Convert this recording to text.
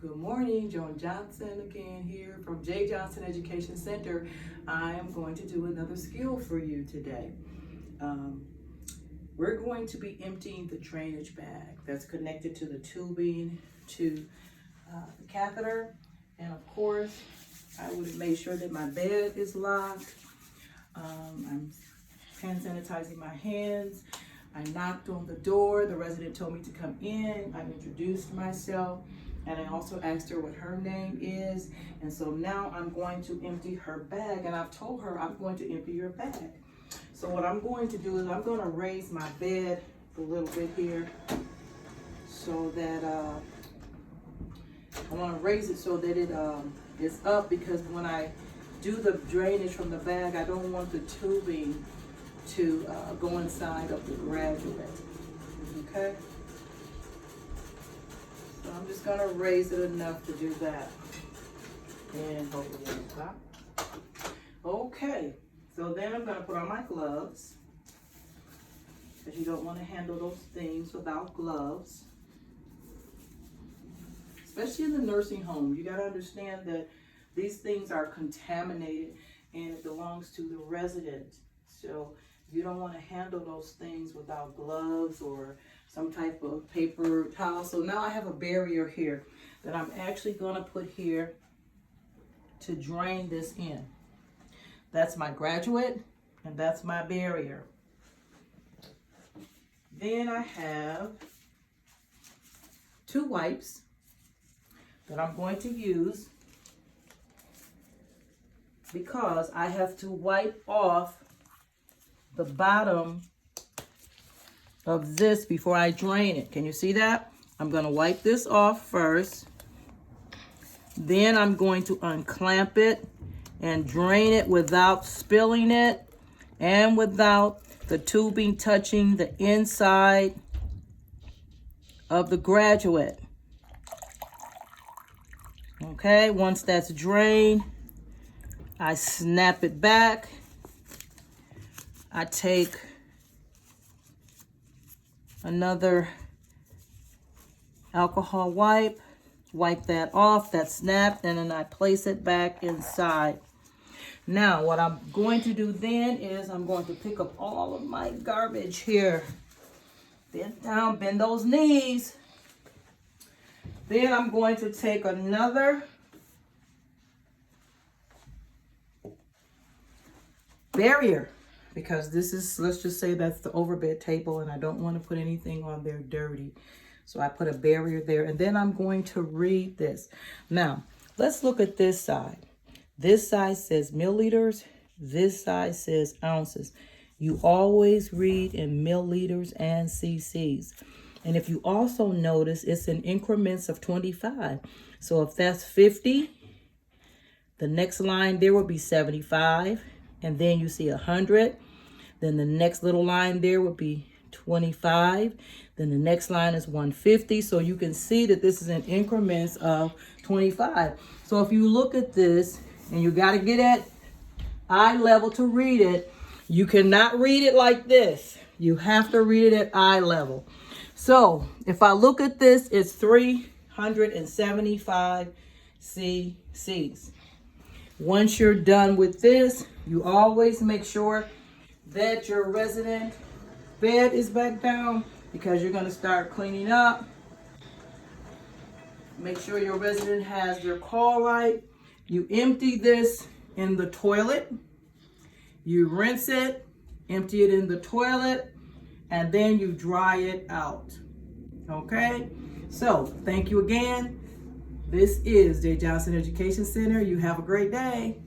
Good morning, Joan Johnson again here from J. Johnson Education Center. I am going to do another skill for you today. We're going to be emptying the drainage bag that's connected to the tubing, to the catheter, and of course, I would make sure that my bed is locked. I'm hand sanitizing my hands. I knocked on the door. The resident told me to come in. I've introduced myself, and I also asked her what her name is. And so now I'm going to empty her bag, and I've told her I'm going to empty your bag. So what I'm going to do is I'm going to raise my bed a little bit here so that I want to raise it so that it is up, because when I do the drainage from the bag, I don't want the tubing to go inside of the graduate. Okay? So I'm just going to raise it enough to do that. And hopefully it'll stop. Okay. So then I'm going to put on my gloves, because you don't want to handle those things without gloves. Especially in the nursing home. You got to understand that these things are contaminated and it belongs to the resident. So you don't want to handle those things without gloves or some type of paper towel. So now I have a barrier here that I'm actually going to put here to drain this in. That's my graduate, and that's my barrier. Then I have 2 wipes that I'm going to use, because I have to wipe off the bottom of this before I drain it. Can you see that? I'm going to wipe this off first. Then I'm going to unclamp it and drain it without spilling it and without the tubing touching the inside of the graduate. Okay, once that's drained, I snap it back. I take another alcohol wipe that off, that's snapped, and then I place it back inside. Now, what I'm going to do then is I'm going to pick up all of my garbage here. Bend down, bend those knees. Then I'm going to take another barrier, because this is, let's just say that's the overbed table, and I don't want to put anything on there dirty. So I put a barrier there, and then I'm going to read this. Now, let's look at this side. This side says milliliters. This side says ounces. You always read in milliliters and cc's. And if you also notice, it's in increments of 25. So if that's 50, the next line there will be 75. And then you see 100. Then the next little line there would be 25. Then the next line is 150. So you can see that this is in increments of 25. So if you look at this, and you got to get at eye level to read it, you cannot read it like this. You have to read it at eye level. So if I look at this, it's 375 cc's. Once you're done with this, you always make sure that your resident bed is back down, because you're going to start cleaning up. Make sure your resident has their call light. You empty this in the toilet. You rinse it, empty it in the toilet, and then you dry it out. Okay? So, thank you again. This is J. Johnson Education Center. You have a great day.